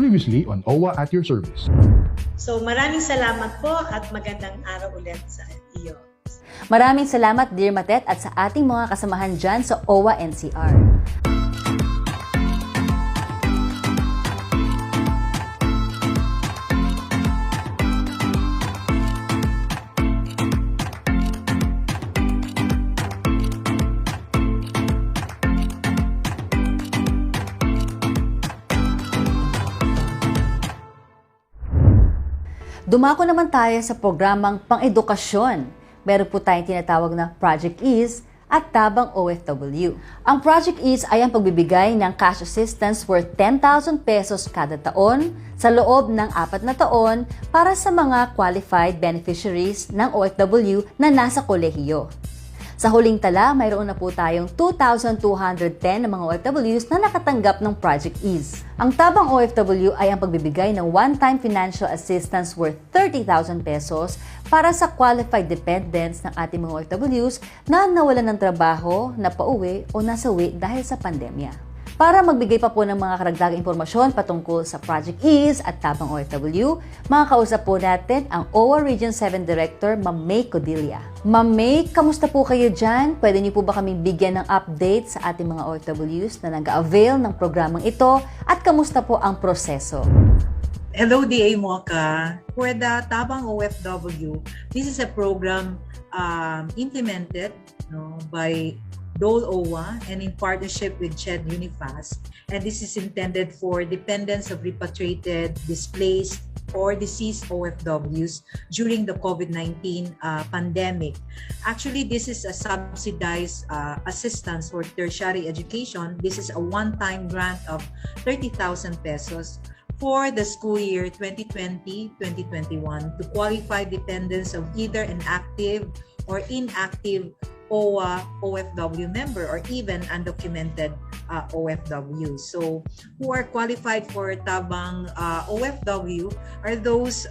Previously on OWWA at Your Service. So maraming salamat po at magandang araw ulit sa iyo. Maraming salamat, Dear Matet, at sa ating mga kasamahan dyan sa OWWA NCR. Dumako naman tayo sa programang pang-edukasyon. Meron po tayong tinatawag na Project EASE at Tabang OFW. Ang Project EASE ay ang pagbibigay ng cash assistance worth 10,000 pesos kada taon sa loob ng 4 na taon para sa mga qualified beneficiaries ng OFW na nasa kolehiyo. Sa huling tala, mayroon na po tayong 2,210 na mga OFWs na nakatanggap ng Project EASE. Ang Tabang OFW ay ang pagbibigay ng one-time financial assistance worth 30,000 pesos para sa qualified dependents ng ating mga OFWs na nawalan ng trabaho, napauwi o nasawi dahil sa pandemya. Para magbigay pa po ng mga karagdagang impormasyon patungkol sa Project EASE at Tabang OFW, makakausap po natin ang OWWA Region VII Director, Ma'am Mae Codilla. Ma'am Mae, kamusta po kayo dyan? Pwede niyo po ba kaming bigyan ng update sa ating mga OFWs na nag-avail ng programang ito at kamusta po ang proseso? Hello, DA Mocha. For the Tabang OFW, this is a program implemented by OWWA and in partnership with CHED Unifast, and this is intended for dependents of repatriated, displaced, or deceased OFWs during the COVID-19 pandemic. Actually, this is a subsidized assistance for tertiary education. This is a one-time grant of 30,000 pesos for the school year 2020-2021 to qualify dependents of either an active or inactive OWWA OFW member or even undocumented OFW. So who are qualified for Tabang OFW are those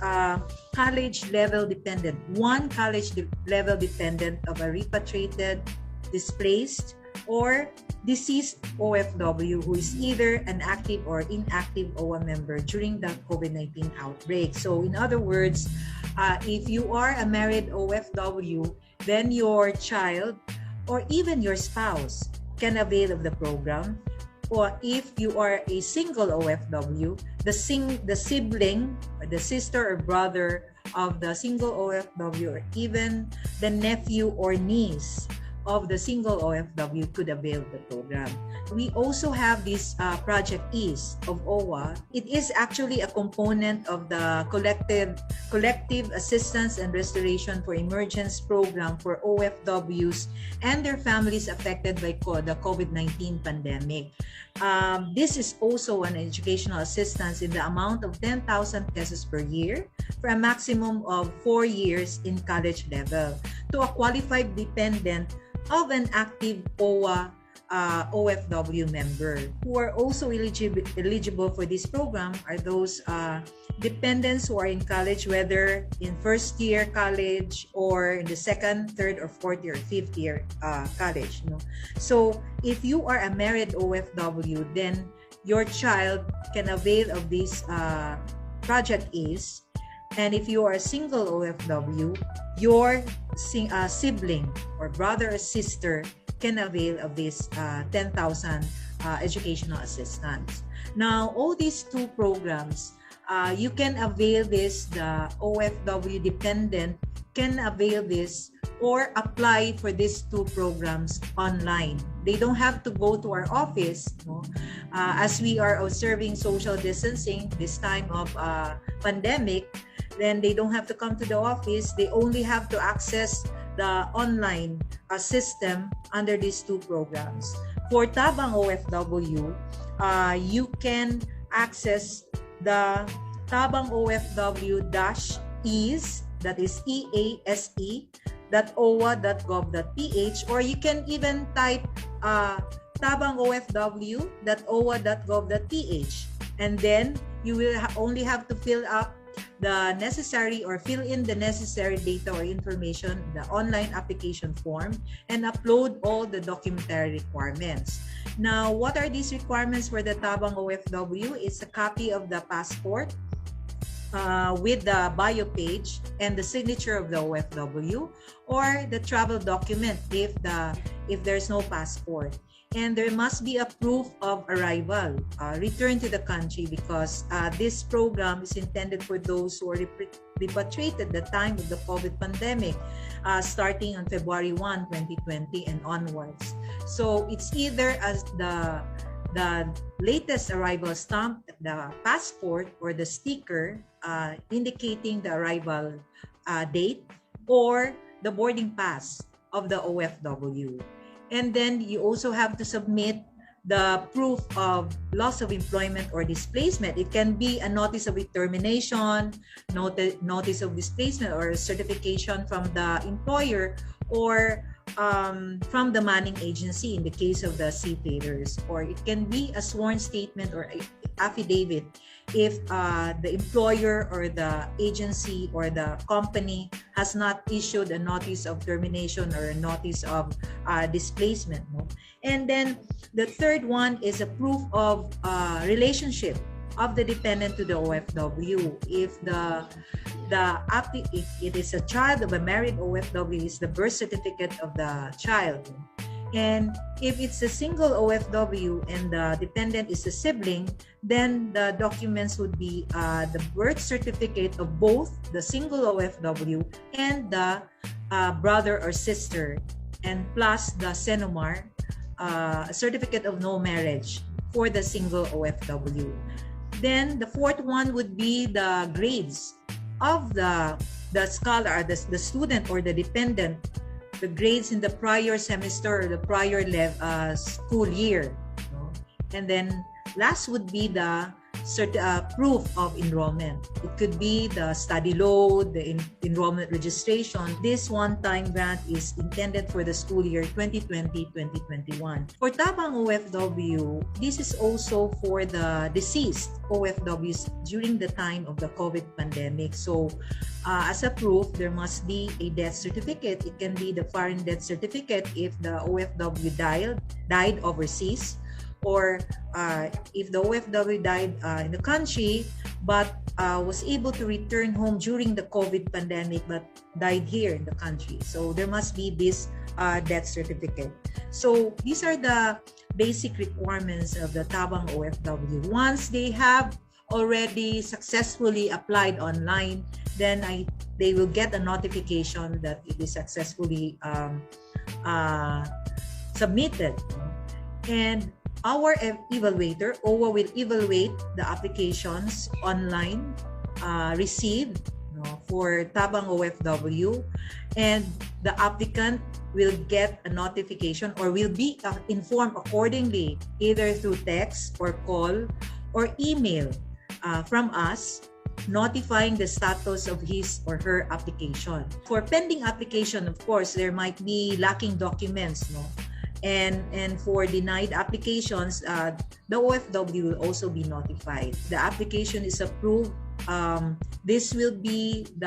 college level dependent, one college level dependent of a repatriated, displaced, or deceased OFW who is either an active or inactive OWWA member during the COVID-19 outbreak. So in other words, if you are a married OFW, then your child or even your spouse can avail of the program. Or if you are a single OFW, the sibling or the sister or brother of the single OFW or even the nephew or niece of the single OFW could avail the program. We also have this Project EASE of OWWA. It is actually a component of the collective assistance and restoration for emergence program for OFWs and their families affected by the COVID-19 pandemic. This is also an educational assistance in the amount of 10,000 pesos per year for a maximum of 4 years in college level to a qualified dependent of an active OWWA OFW member. Who are also eligible for this program are those dependents who are in college, whether in first year college or in the second, third, or fourth year, fifth year college. So if you are a married OFW, then your child can avail of this Project EASE. And if you are a single OFW, your sibling or brother or sister can avail of this 10,000 educational assistance. Now, all these two programs, you can avail this, the OFW dependent can avail this or apply for these two programs online. They don't have to go to our office, as we are observing social distancing this time of pandemic. Then they don't have to come to the office. They only have to access the online system under these two programs. For Tabang OFW, you can access the Tabang OFW-EASE, that is EASE.OWWA.gov.ph, or you can even type tabangofw.owwa.gov.ph, and then you will only have to fill up the necessary or fill in the necessary data or information, the online application form, and upload all the documentary requirements. Now, what are these requirements for the Tabang OFW? It's a copy of the passport with the bio page and the signature of the OFW, or the travel document if there's no passport. And there must be a proof of arrival, return to the country, because this program is intended for those who are repatriated at the time of the COVID pandemic, starting on February 1, 2020 and onwards. So it's either as the latest arrival stamp, the passport, or the sticker indicating the arrival date, or the boarding pass of the OFW. And then you also have to submit the proof of loss of employment or displacement. It can be a notice of termination, notice of displacement, or a certification from the employer, or from the manning agency in the case of the seafarers. Or it can be a sworn statement or affidavit if the employer or the agency or the company has not issued a notice of termination or a notice of displacement. No? And then the third one is a proof of relationship of the dependent to the OFW. If if it is a child of a married OFW, is the birth certificate of the child. And if it's a single OFW and the dependent is a sibling, then the documents would be the birth certificate of both the single OFW and the brother or sister, and plus the CENOMAR, a certificate of no marriage for the single OFW. Then the fourth one would be the grades of the scholar, the student or the dependent, the grades in the prior semester or the prior school year. And then last would be the proof of enrollment. It could be the study load, the enrollment registration. This one-time grant is intended for the school year 2020-2021. For Tabang OFW, this is also for the deceased OFWs during the time of the COVID pandemic. So as a proof, there must be a death certificate. It can be the foreign death certificate if the OFW died overseas, or if the OFW died in the country but was able to return home during the COVID pandemic but died here in the country. So there must be this death certificate. So these are the basic requirements of the Tabang OFW. Once they have already successfully applied online, then they will get a notification that it is successfully submitted. And our evaluator, OWWA, will evaluate the applications online received for Tabang OFW, and the applicant will get a notification or will be informed accordingly, either through text or call or email from us, notifying the status of his or her application. For pending application, of course, there might be lacking documents, And for denied applications, the OFW will also be notified. The application is approved. The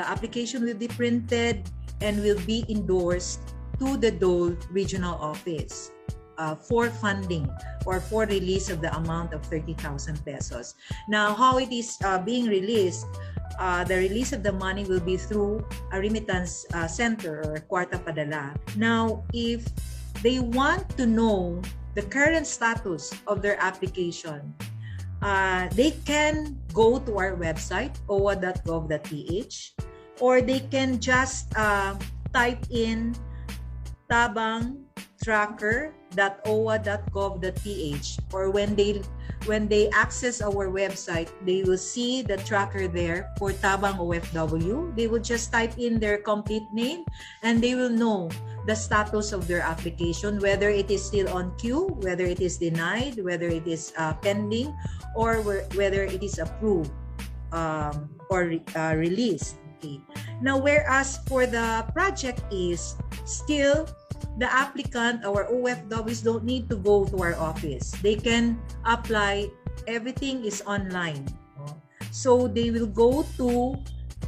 application will be printed and will be endorsed to the Dole Regional Office for funding or for release of the amount of 30,000 pesos. Now, how it is being released, the release of the money will be through a remittance center or kwarta padala. Now, if they want to know the current status of their application, they can go to our website, owwa.gov.ph, or they can just type in tabangtracker.owwa.gov.ph, or when they access our website, they will see the tracker there for Tabang OFW. They will just type in their complete name and they will know the status of their application, whether it is still on queue, whether it is denied, whether it is pending, or whether it is approved or released. Okay. Now, whereas for the project is still, the applicant, our OFWs, don't need to go to our office. They can apply. Everything is online. So they will go to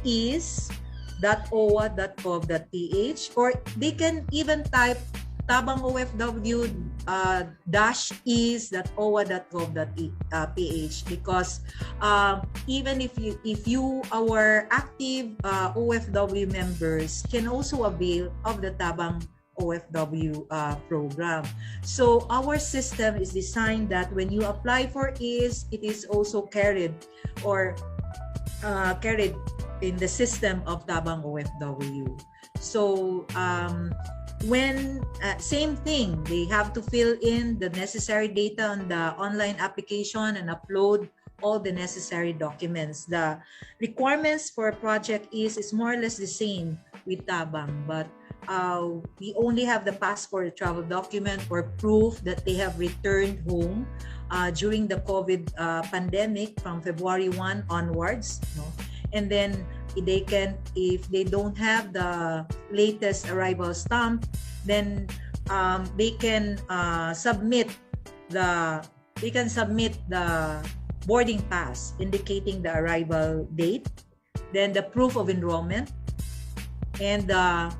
is.owa.gov.ph, or they can even type tabang OFW is.owa.gov.ph, because even if you our active OFW members can also avail of the tabang OFW program. So our system is designed that when you apply for it is also carried in the system of tabang OFW. So when same thing, they have to fill in the necessary data on the online application and upload all the necessary documents. The requirements for project is more or less the same with tabang, but we only have the passport, travel document, or proof that they have returned home during the COVID pandemic from February 1 onwards, no? And then they can, if they don't have the latest arrival stamp, then they can submit the boarding pass indicating the arrival date, then the proof of enrollment, and the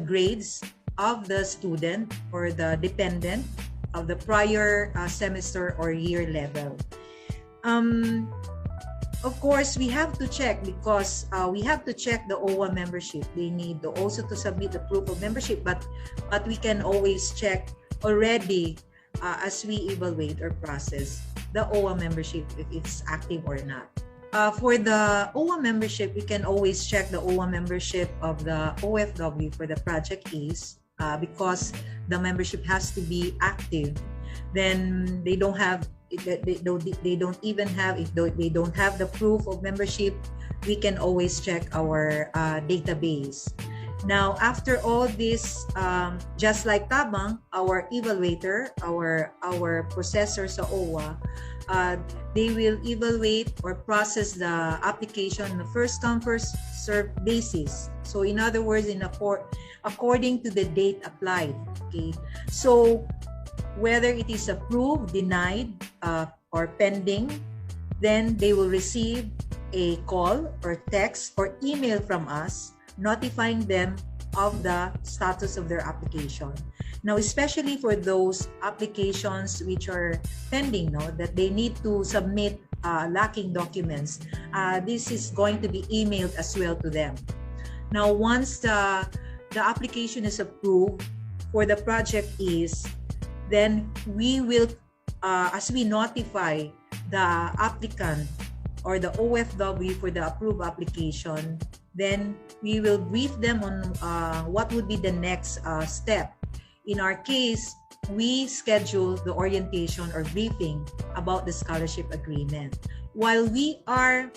grades of the student or the dependent of the prior semester or year level. Of course, we have to check, because we have to check the OWWA membership. They need also to submit the proof of membership, but we can always check already as we evaluate or process the OWWA membership, if it's active or not. For the OWWA membership, we can always check the OWWA membership of the OFW for the project is, because the membership has to be active. Then they don't have, they don't even have, if they don't have the proof of membership, we can always check our database. Now, after all this, just like tabang, our evaluator, our processor sa OWWA, they will evaluate or process the application on a first come first served basis. So in other words, according to the date applied. Okay, so whether it is approved, denied, or pending, then they will receive a call or text or email from us notifying them of the status of their application. Now, especially for those applications which are pending, that they need to submit lacking documents, this is going to be emailed as well to them. Now, once the application is approved for the project is, then we will, as we notify the applicant or the OFW for the approved application, then we will brief them on what would be the next step. In our case, we schedule the orientation or briefing about the scholarship agreement. While we are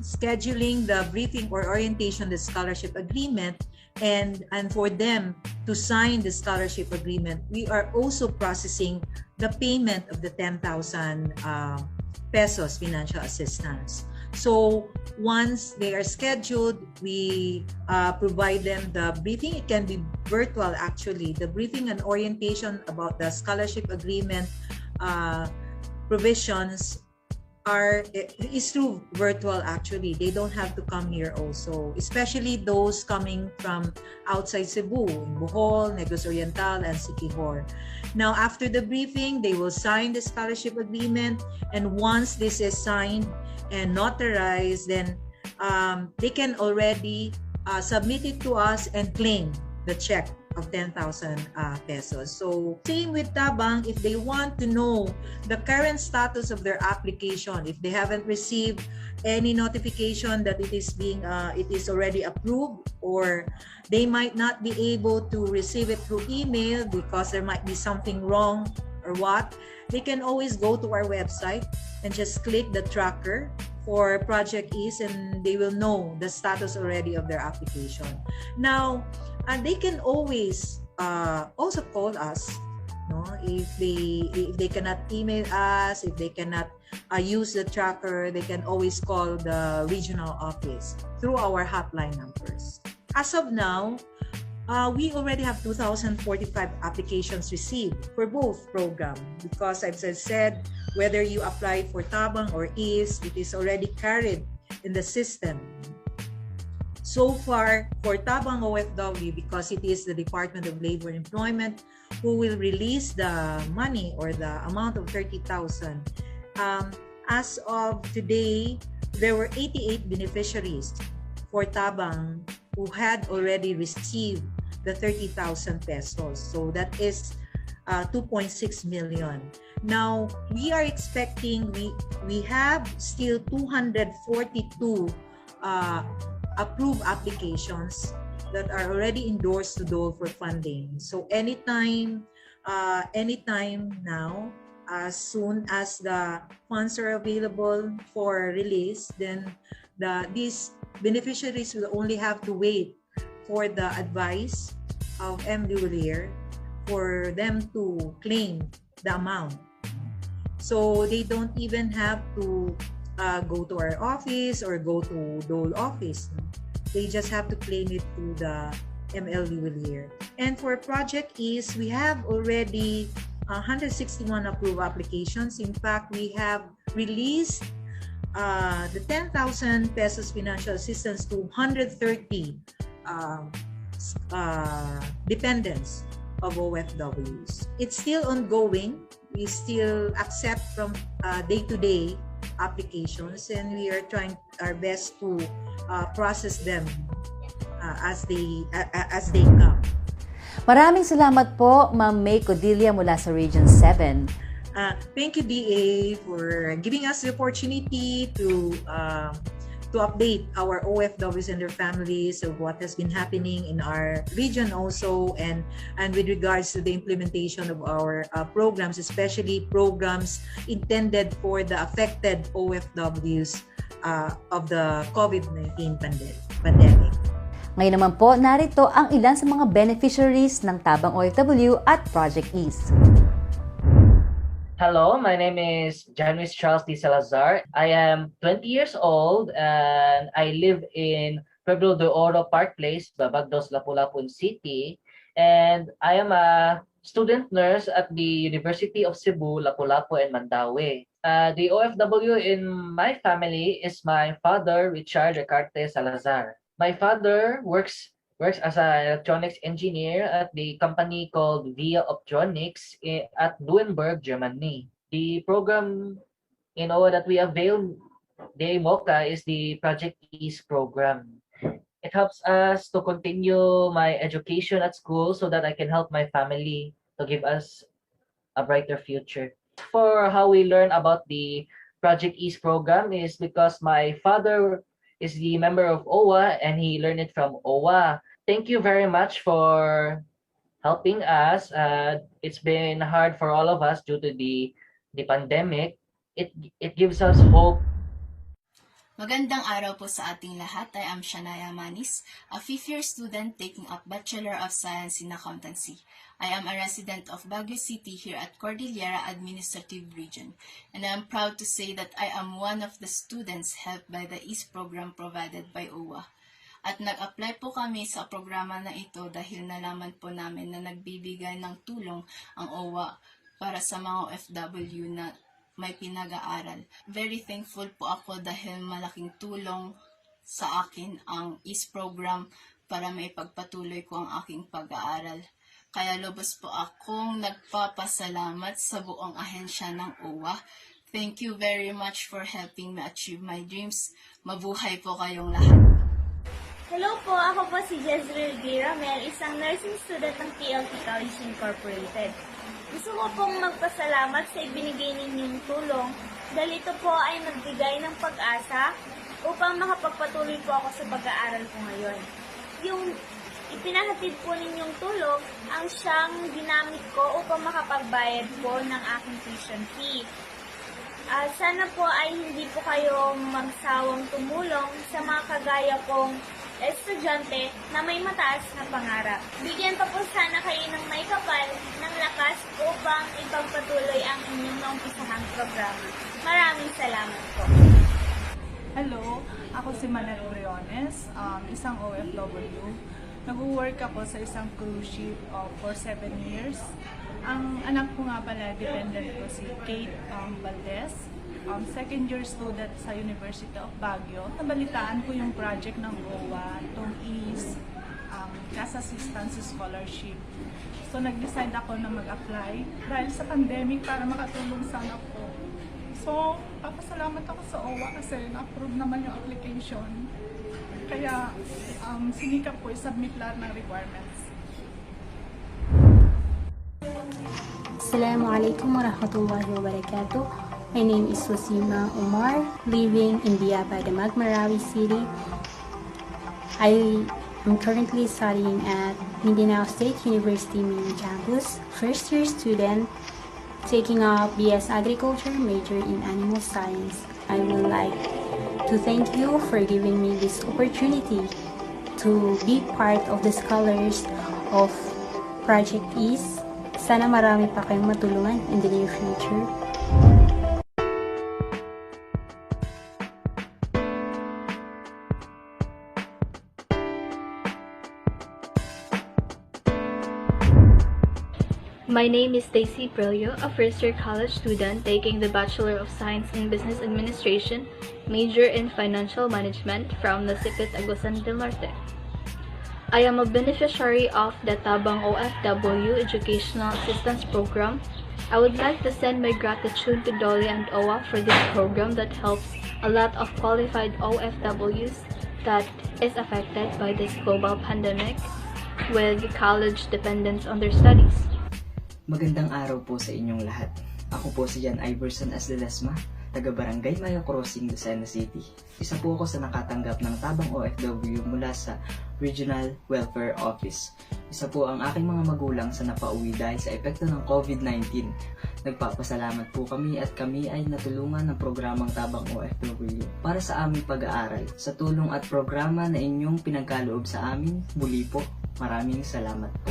scheduling the briefing or orientation, the scholarship agreement, and for them to sign the scholarship agreement, we are also processing the payment of the 10,000 pesos financial assistance. So once they are scheduled, we provide them the briefing. It can be virtual, actually. The briefing and orientation about the scholarship agreement provisions is through virtual, actually. They don't have to come here also, especially those coming from outside Cebu, in Bohol, Negros Oriental, and Siquijor. Now, after the briefing, they will sign the scholarship agreement, and once this is signed and notarized, then they can already submit it to us and claim the check of 10,000 pesos. So same with tabang, if they want to know the current status of their application, if they haven't received any notification that it is already approved, or they might not be able to receive it through email because there might be something wrong or what, they can always go to our website and just click the tracker for Project Ease, and they will know the status already of their application. Now, and they can always also call us, if they cannot email us, if they cannot use the tracker, they can always call the regional office through our hotline numbers. As of now, we already have 2,045 applications received for both programs, because as I said, whether you apply for tabang or EASE, it is already carried in the system. So far, for Tabang OFW, because it is the Department of Labor and Employment who will release the money or the amount of 30,000, as of today, there were 88 beneficiaries for Tabang who had already received the 30,000 pesos. So that is 2.6 million. Now, we are expecting, we have still 242 approved applications that are already endorsed to DOLE for funding. So anytime now, as soon as the funds are available for release, then these beneficiaries will only have to wait for the advice of MD Willier for them to claim the amount. So they don't even have to go to our office or go to DOLE office. They just have to claim it through the MLD Willier. And for Project Ease, we have already 161 approved applications. In fact, we have released the 10,000 pesos financial assistance to 130 dependents of OFWs. It's still ongoing. We still accept from day-to-day applications, and we are trying our best to process them as they come. Maraming salamat po, Ma'am Mae Codilla mula sa Region 7. Thank you, DA, for giving us the opportunity to update our OFWs and their families of what has been happening in our region also, and with regards to the implementation of our programs, especially programs intended for the affected OFWs of the COVID-19 pandemic. Ngayon naman po, narito ang ilan sa mga beneficiaries ng Tabang OFW at Project Ease. Hello, my name is Janice Charles D. Salazar. I am 20 years old and I live in Pueblo de Oro Park Place, Babagdos, Lapu-Lapu City. And I am a student nurse at the University of Cebu, Lapu-Lapu and Mandaue. The OFW in my family is my father, Richard Recarte Salazar. My father works as an electronics engineer at the company called VIA Optronics at Nuremberg, Germany. The program in OWWA that we avail the Mocha is the Project Ease program. It helps us to continue my education at school so that I can help my family to give us a brighter future. For how we learn about the Project Ease program is because my father is the member of OWWA and he learned it from OWWA. Thank you very much for helping us. It's been hard for all of us due to the pandemic. It gives us hope. Magandang araw po sa ating lahat. I am Shania Manis, a 5th-year student taking up Bachelor of Science in Accountancy. I am a resident of Baguio City here at Cordillera Administrative Region, and I am proud to say that I am one of the students helped by the EASE program provided by OWWA. At nag-apply po kami sa programa na ito dahil nalaman po namin na nagbibigay ng tulong ang OWWA para sa mga OFW na may pinag-aaral. Very thankful po ako dahil malaking tulong sa akin ang EASE program para maipagpatuloy ko ang aking pag-aaral. Kaya lubos po akong nagpapasalamat sa buong ahensya ng OWWA. Thank you very much for helping me achieve my dreams. Mabuhay po kayong lahat. Hello po, ako po si Jezreel G. Ramel, isang nursing student ng TLT College Incorporated. Gusto ko pong magpasalamat sa ibinigay ninyong tulong dahil ito po ay nagbigay ng pag-asa upang makapagpatuloy po ako sa pag-aaral ko ngayon. Yung ipinahatid po ninyong tulong ang siyang ginamit ko upang makapagbayad po ng aking tuition fee. Sana po ay hindi po kayo magsawang tumulong sa mga kagaya kong estudyante na may mataas na pangarap. Bigyan pa po sana kayo ng may kapal ng lakas upang ipagpatuloy ang inyong naumpisahang programa. Maraming salamat po. Hello, ako si Manel Briones, isang OFW. Nag-work ako sa isang cruise ship for 7 years. Ang anak ko nga pala, dependent ko si Kate Valdez. second year student sa University of Baguio. Nabalitaan ko yung project ng OWWA, itong is Cash Assistance Scholarship. So nag-decide ako na mag-apply dahil sa pandemic para makatulong sa anak ko. So papasalamat ako sa OWWA kasi na-approve naman yung application. Kaya sinikap ko i-submit lahat ng requirements. Assalamualaikum warahmatullahi wabarakatuh. My name is Wasima Umar, living in Biabadamag, Marawi City. I am currently studying at Mindanao State University main campus, first year student, taking up BS Agriculture, major in Animal Science. I would like to thank you for giving me this opportunity to be part of the scholars of Project EASE. Sana marami pa kayong matulungan in the near future. My name is Stacy Brillo, a first-year college student taking the Bachelor of Science in Business Administration, major in Financial Management from Nasipit, Agusan del Norte. I am a beneficiary of the TABANG OFW Educational Assistance Program. I would like to send my gratitude to Dolly and OWWA for this program that helps a lot of qualified OFWs that is affected by this global pandemic with college dependence on their studies. Magandang araw po sa inyong lahat. Ako po si Jan Iverson Asdelesma, taga-barangay Maya Crossing, Lucena City. Isa po ako sa nakatanggap ng Tabang OFW mula sa Regional Welfare Office. Isa po ang aking mga magulang sa napauwi dahil sa epekto ng COVID-19. Nagpapasalamat po kami at kami ay natulungan ng programang Tabang OFW para sa aming pag-aaral. Sa tulong at programa na inyong pinagkaloob sa amin, muli po, maraming salamat po.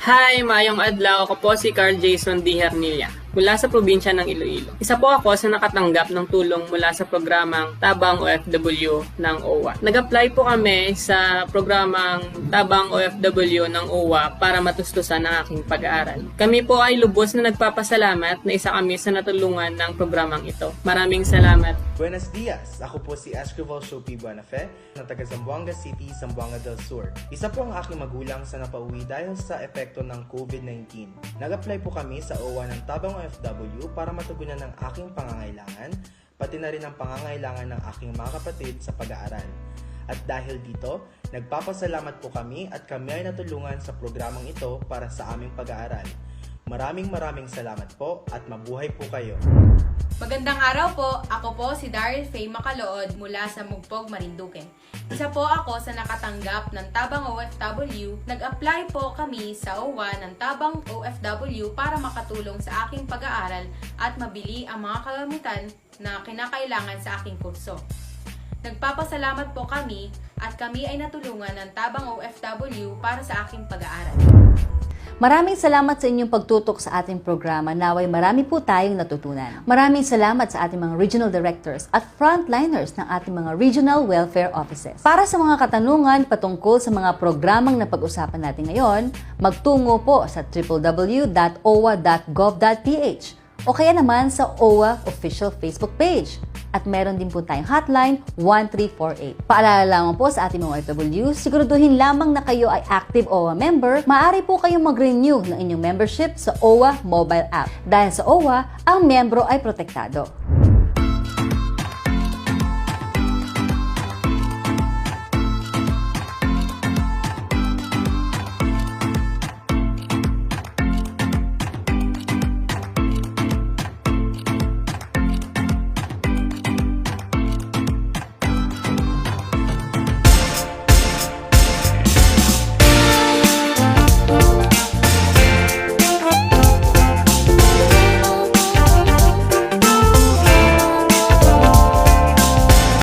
Hi! Mayong adlaw, ako po si Carl Jason D. Hernilla mula sa probinsya ng Iloilo. Isa po ako sa nakatanggap ng tulong mula sa programang Tabang OFW ng OWWA. Nag-apply po kami sa programang Tabang OFW ng OWWA para matustusan ang aking pag-aaral. Kami po ay lubos na nagpapasalamat na isa kami sa natulungan ng programang ito. Maraming salamat. Buenos dias! Ako po si Escrival Shopi Buenafe na taga Zamboanga City, Zamboanga del Sur. Isa po ang aking magulang sa napauwi dahil sa epekto ng COVID-19. Nag-apply po kami sa OWWA ng Tabang OFW para matugunan ang aking pangangailangan, pati na rin ang pangangailangan ng aking mga kapatid sa pag-aaral. At dahil dito, nagpapasalamat po kami at kami ay natulungan sa programang ito para sa aming pag-aaral. Maraming salamat po at mabuhay po kayo. Magandang araw po, ako po si Daryl Faye Macalood mula sa Mugpog, Marinduque. Isa po ako sa nakatanggap ng Tabang OFW. Nag-apply po kami sa OWWA ng Tabang OFW para makatulong sa aking pag-aaral at mabili ang mga kalamitan na kinakailangan sa aking kurso. Nagpapasalamat po kami at kami ay natulungan ng Tabang OFW para sa aking pag-aaral. Maraming salamat sa inyong pagtutok sa ating programa. Naway marami po tayong natutunan. Maraming salamat sa ating mga regional directors at frontliners ng ating mga regional welfare offices. Para sa mga katanungan patungkol sa mga programang napag-usapan natin ngayon, magtungo po sa www.owwa.gov.ph o kaya naman sa OWWA official Facebook page. At meron din po tayong hotline 1348. Paalala lamang po sa ating mga OFW, siguraduhin lamang na kayo ay active OWWA member. Maaari po kayong mag-renew ng inyong membership sa OWWA mobile app. Dahil sa OWWA, ang membro ay protektado.